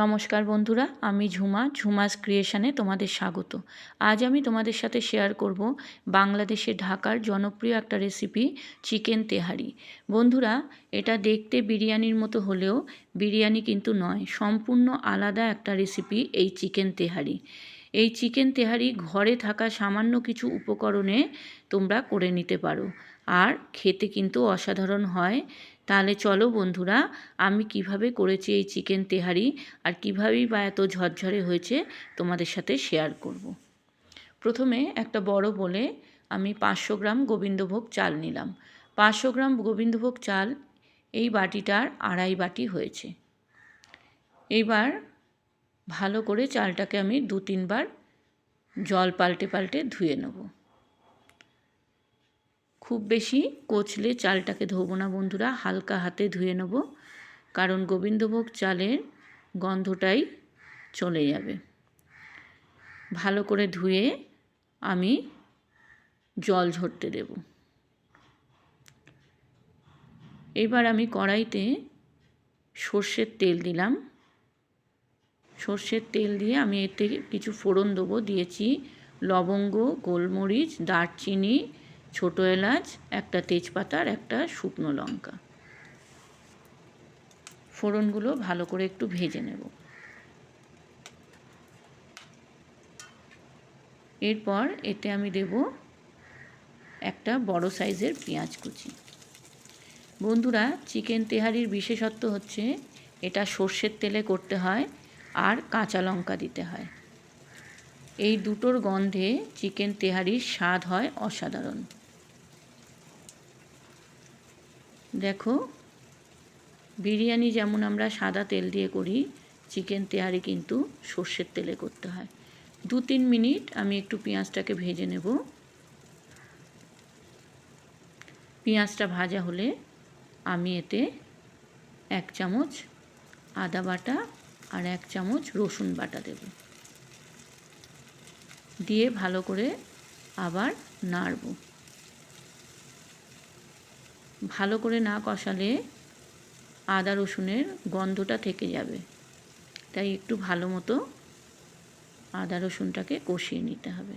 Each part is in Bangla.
নমস্কার বন্ধুরা, আমি ঝুমাস ক্রিয়েশনে তোমাদের স্বাগত। আজ আমি তোমাদের সাথে শেয়ার করব বাংলাদেশের ঢাকার জনপ্রিয় একটা রেসিপি, চিকেন তেহারি। বন্ধুরা, এটা দেখতে বিরিয়ানির মতো হলেও বিরিয়ানি কিন্তু নয়, সম্পূর্ণ আলাদা একটা রেসিপি এই চিকেন তেহারি। এই চিকেন তেহারি ঘরে থাকা সামান্য কিছু উপকরণে তোমরা করে নিতে পারো, আর খেতে কিন্তু অসাধারণ হয়। তাহলে চলো বন্ধুরা, আমি কিভাবে করেছি এই চিকেন তেহারি আর কীভাবেই বা এত ঝরঝরে হয়েছে তোমাদের সাথে শেয়ার করব। প্রথমে একটা বড় বলে আমি 500 গ্রাম গোবিন্দভোগ চাল নিলাম। 500 গ্রাম গোবিন্দভোগ চাল এই বাটিটার আড়াই বাটি হয়েছে। এইবার ভালো করে চালটাকে আমি 2-3 বার জল পাল্টে পাল্টে ধুয়ে নেব। খুব বেশি কচলে চালটাকে ধোবো না বন্ধুরা, হালকা হাতে ধুয়ে নেব, কারণ গোবিন্দভোগ চালের গন্ধটাই চলে যাবে। ভালো করে ধুয়ে আমি জল ঝরতে দেব। এবার আমি কড়াইতে সর্ষের তেল দিলাম। সর্ষের তেল দিয়ে আমি এতে কিছু ফোড়ন দেবো। দিয়েছি লবঙ্গ, গোলমরিচ, দারচিনি, ছোটো এলাচ, একটা তেজপাতা আর একটা শুকনো লঙ্কা। ফোড়নগুলো ভালো করে একটু ভেজে নেব। এরপর এতে আমি দেব একটা বড় সাইজের পেঁয়াজ কুচি। বন্ধুরা, চিকেন তেহারির বিশেষত্ব হচ্ছে এটা সর্ষের তেলে করতে হয় আর কাঁচা লঙ্কা দিতে হয়। এই দুটোর গন্ধে চিকেন তেহারির স্বাদ হয় অসাধারণ। দেখো, বিরিয়ানি যেমন আমরা সাদা তেল দিয়ে করি, চিকেন তেহারি কিন্তু সর্ষের তেলে করতে হয়। 2-3 মিনিট আমি একটু পেঁয়াজটাকে ভেজে নেব। পেঁয়াজটা ভাজা হলে আমি এতে 1 চামচ আদা বাটা আর 1 চামচ রসুন বাটা দেব। দিয়ে ভালো করে আবার নাড়ব। ভালো করে না কষালে আদা রসুনের গন্ধটা থেকে যাবে, তাই একটু ভালো মতো আদা রসুনটাকে কষিয়ে নিতে হবে।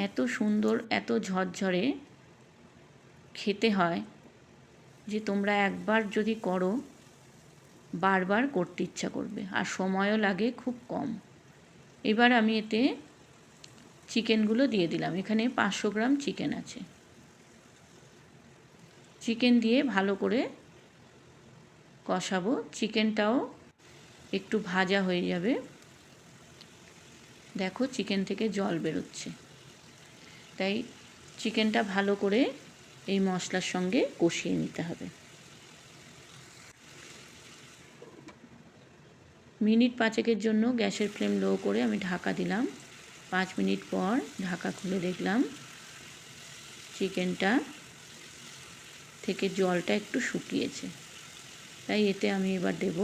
এত সুন্দর, এত ঝরঝরে খেতে হয় যে তোমরা একবার যদি করো বারবার করতে ইচ্ছা করবে, আর সময়ও লাগে খুব কম। এবার আমি এতে চিকেনগুলো দিয়ে দিলাম। এখানে 500 গ্রাম চিকেন আছে। চিকেন দিয়ে ভালো করে কষাবো। চিকেনটাও একটু ভাজা হয়ে যাবে। দেখো, চিকেন থেকে জল বেরোচ্ছে, তাই চিকেনটা ভালো করে এই মশলার সঙ্গে কষিয়ে নিতে হবে। মিনিট 5-এর জন্য গ্যাসের ফ্লেম লো করে আমি ঢাকা দিলাম। 5 মিনিট পর ঢাকা খুলে দেখলাম চিকেনটা থেকে জলটা একটু শুকিয়েছে। তাই এতে আমি এবার দেব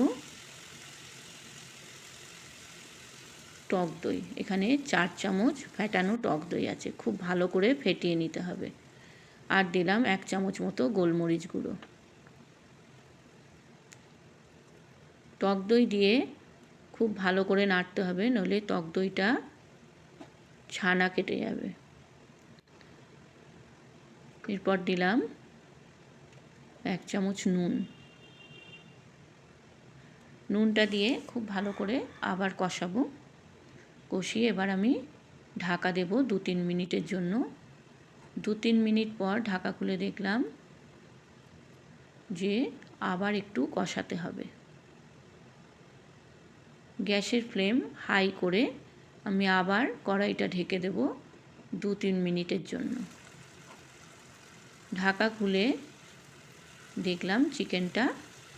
টক দই। এখানে 4 চামচ ফ্যাটানো টক দই আছে, খুব ভালো করে ফেটিয়ে নিতে হবে। আর দিলাম 1 চামচ মতো গোলমরিচ গুঁড়ো। টক দই দিয়ে খুব ভালো করে নাড়তে হবে, নইলে টক দইটা ছানা কেটে যাবে। এরপর দিলাম 1 চামচ নুন। নুনটা দিয়ে খুব ভালো করে আবার কষাবো। কষিয়ে এবার আমি ঢাকা দেব 2-3 মিনিটের জন্য। 2-3 মিনিট পর ঢাকা খুলে দেখলাম যে আবার একটু কষাতে হবে। গ্যাসের ফ্লেম হাই করে আমি আবার কড়াইটা ঢেকে দেব 2-3 মিনিটের জন্য। ঢাকা খুলে দেখলাম চিকেনটা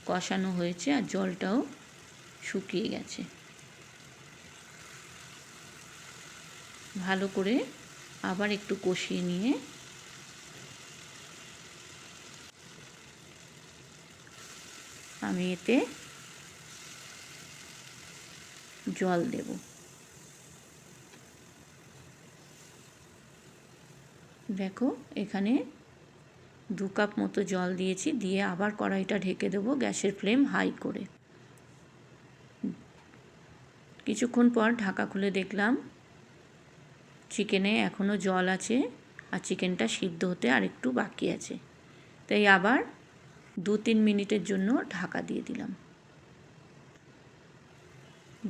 কষানো হয়েছে আর জলটাও শুকিয়ে গেছে। ভালো করে আবার একটু কষিয়ে নিয়ে আমি এতে জল দেব। দেখো, এখানে 2 কাপ মতো জল দিয়েছি, দিয়ে আবার কড়াইটা ঢেকে দেবো গ্যাসের ফ্লেম হাই করে। কিছুক্ষণ পর ঢাকা খুলে দেখলাম চিকেনে এখনও জল আছে আর চিকেনটা সিদ্ধ হতে আর একটু বাকি আছে। তাই আবার 2-3 মিনিটের জন্য ঢাকা দিয়ে দিলাম।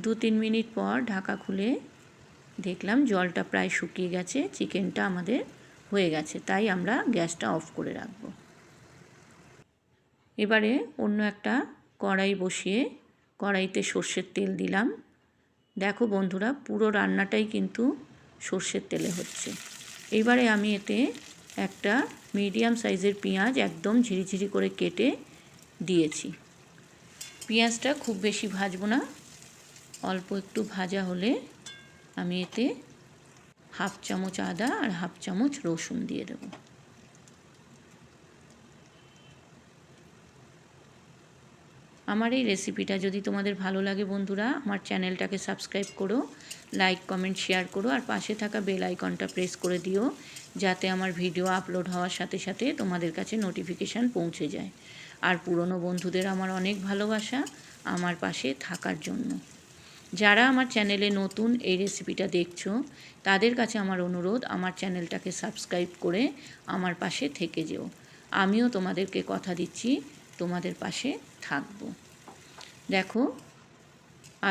2-3 মিনিট পর ঢাকা খুলে দেখলাম জলটা প্রায় শুকিয়ে গেছে, চিকেনটা আমাদের হয়ে গেছে। তাই আমরা গ্যাসটা অফ করে রাখব। এবারে অন্য একটা কড়াই বসিয়ে কড়াইতে সর্ষের তেল দিলাম। দেখো বন্ধুরা, পুরো রান্নাটাই কিন্তু সর্ষের তেলে হচ্ছে। এইবারে আমি এতে একটা মিডিয়াম সাইজের পেঁয়াজ একদম ঝিরিঝিরি করে কেটে দিয়েছি। পেঁয়াজটা খুব বেশি ভাজবো না, অল্প একটু ভাজা হলে আমি এতে 1/2 চামচ আদা আর 1/2 চামচ রসুন দিয়ে দেব। আমার এই রেসিপিটা যদি তোমাদের ভালো লাগে বন্ধুরা, আমার চ্যানেলটাকে সাবস্ক্রাইব করো, লাইক কমেন্ট শেয়ার করো আর পাশে থাকা বেল আইকনটা প্রেস করে দিও, যাতে আমার ভিডিও আপলোড হওয়ার সাথে সাথে তোমাদের কাছে নোটিফিকেশান পৌঁছে যায়। আর পুরনো বন্ধুদের আমার অনেক ভালোবাসা আমার পাশে থাকার জন্য। যারা আমার চ্যানেলে নতুন এই রেসিপিটা দেখছো তাদের কাছে আমার অনুরোধ, আমার চ্যানেলটাকে সাবস্ক্রাইব করে আমার পাশে থেকে যেও। আমিও তোমাদেরকে কথা দিচ্ছি তোমাদের পাশে থাকবো। দেখো,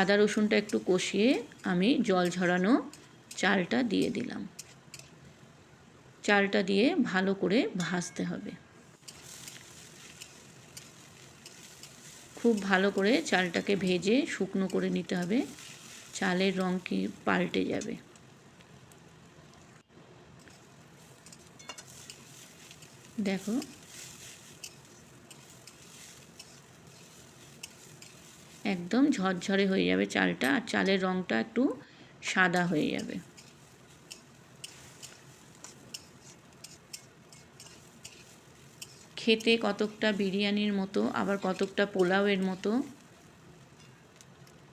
আদা রসুনটা একটু কষিয়ে আমি জল ঝরানো চালটা দিয়ে দিলাম। চালটা দিয়ে ভালো করে ভাজতে হবে। খুব ভালো করে চালটাকে ভেজে শুকনো করে নিতে হবে, চালের রং কি পাল্টে যাবে। দেখো, একদম ঝরঝরে হয়ে যাবে চালটা, আর চালের রংটা একটু সাদা হয়ে যাবে। খেতে কতকটা বিরিয়ানির মতো, আবার কতকটা পোলাওয়ের মতো,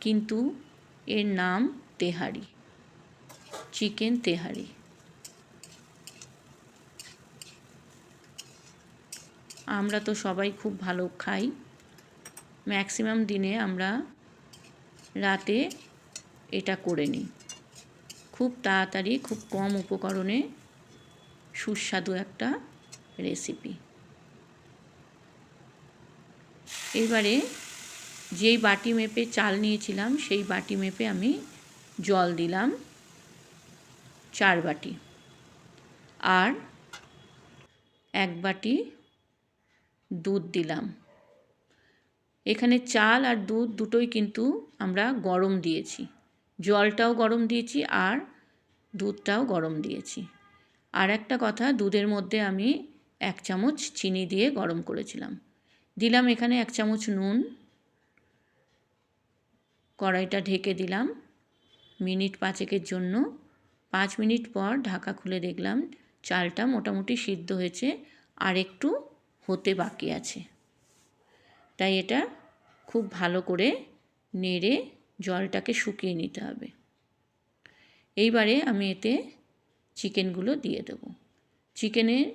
কিন্তু এর নাম তেহারি, চিকেন তেহারি। আমরা তো সবাই খুব ভালো খাই। ম্যাক্সিমাম দিনে আমরা রাতে এটা করে নিই। খুব তাড়াতাড়ি, খুব কম উপকরণে সুস্বাদু একটা রেসিপি। এবারে যেই বাটি মেপে চাল নিয়েছিলাম সেই বাটি মেপে আমি জল দিলাম 4 বাটি, আর 1 বাটি দুধ দিলাম। এখানে চাল আর দুধ দুটোই কিন্তু আমরা গরম দিয়েছি, জলটাও গরম দিয়েছি আর দুধটাও গরম দিয়েছি। আর একটা কথা, দুধের মধ্যে আমি 1 চামচ চিনি দিয়ে গরম করেছিলাম। দিলাম এখানে 1 চামচ নুন। কড়াইটা ঢেকে দিলাম মিনিট 5-এর জন্য। 5 মিনিট পর ঢাকা খুলে দেখলাম চালটা মোটামুটি সিদ্ধ হয়েছে, আর একটু হতে বাকি আছে। তাই এটা খুব ভালো করে নেড়ে জলটাকে শুকিয়ে নিতে হবে। এইবারে আমি এতে চিকেনগুলো দিয়ে দেব। চিকেনের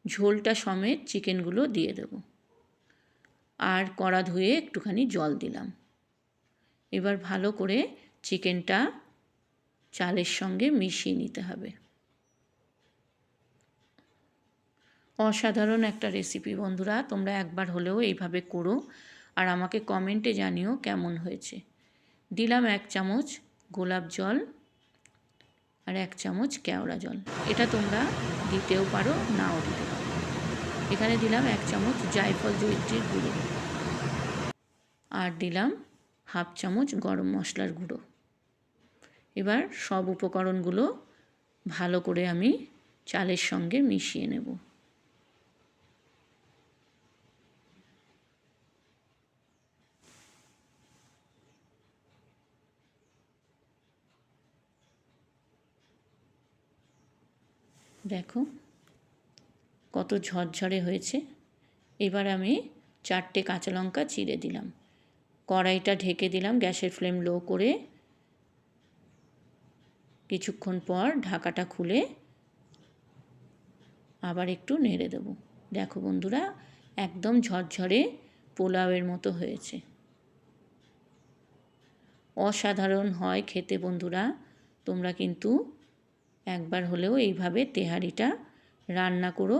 ঝোলটা সমেত চিকেনগুলো দিয়ে দেব, আর কড়া ধুয়ে একটুখানি জল দিলাম। এবার ভালো করে চিকেনটা চালের সঙ্গে মিশিয়ে নিতে হবে। অসাধারণ একটা রেসিপি বন্ধুরা, তোমরা একবার হলেও এইভাবে করো আর আমাকে কমেন্টে জানিও কেমন হয়েছে। দিলাম 1 চামচ গোলাপ জল আর 1 চামচ কেওড়া জল। এটা তোমরা দিতেও পারো, নাও দিতে পারো। এখানে দিলাম 1 চামচ জায়ফল জয়িত্রীর গুঁড়ো, আর দিলাম 1/2 চামচ গরম মশলার গুঁড়ো। এবার সব উপকরণগুলো ভালো করে আমি চালের সঙ্গে মিশিয়ে নেব। দেখো কত ঝরঝরে হয়েছে। এবার আমি 4টে কাঁচা লঙ্কা চিড়ে দিলাম। কড়াইটা ঢেকে দিলাম গ্যাসের ফ্লেম লো করে। কিছুক্ষণ পর ঢাকাটা খুলে আবার একটু নেড়ে দেব। দেখো বন্ধুরা, একদম ঝরঝরে পোলাওয়ের মতো হয়েছে। অসাধারণ হয় খেতে বন্ধুরা। তোমরা কিন্তু একবার হলেও এইভাবে তেহারিটা রান্না করো।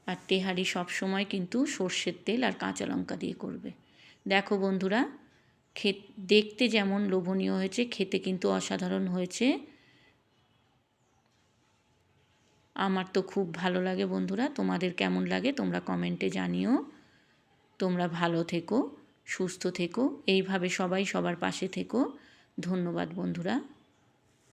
আর তেহারি সবসময় কিন্তু সর্ষের তেল আর কাঁচা লঙ্কা দিয়ে করবে। দেখো বন্ধুরা, দেখতে যেমন লোভনীয় হয়েছে, খেতে কিন্তু অসাধারণ হয়েছে। আমার তো খুব ভালো লাগে বন্ধুরা। তোমাদের কেমন লাগে তোমরা কমেন্টে জানিও। তোমরা ভালো থেকো, সুস্থ থেকো, এইভাবে সবাই সবার পাশে থেকো। ধন্যবাদ বন্ধুরা।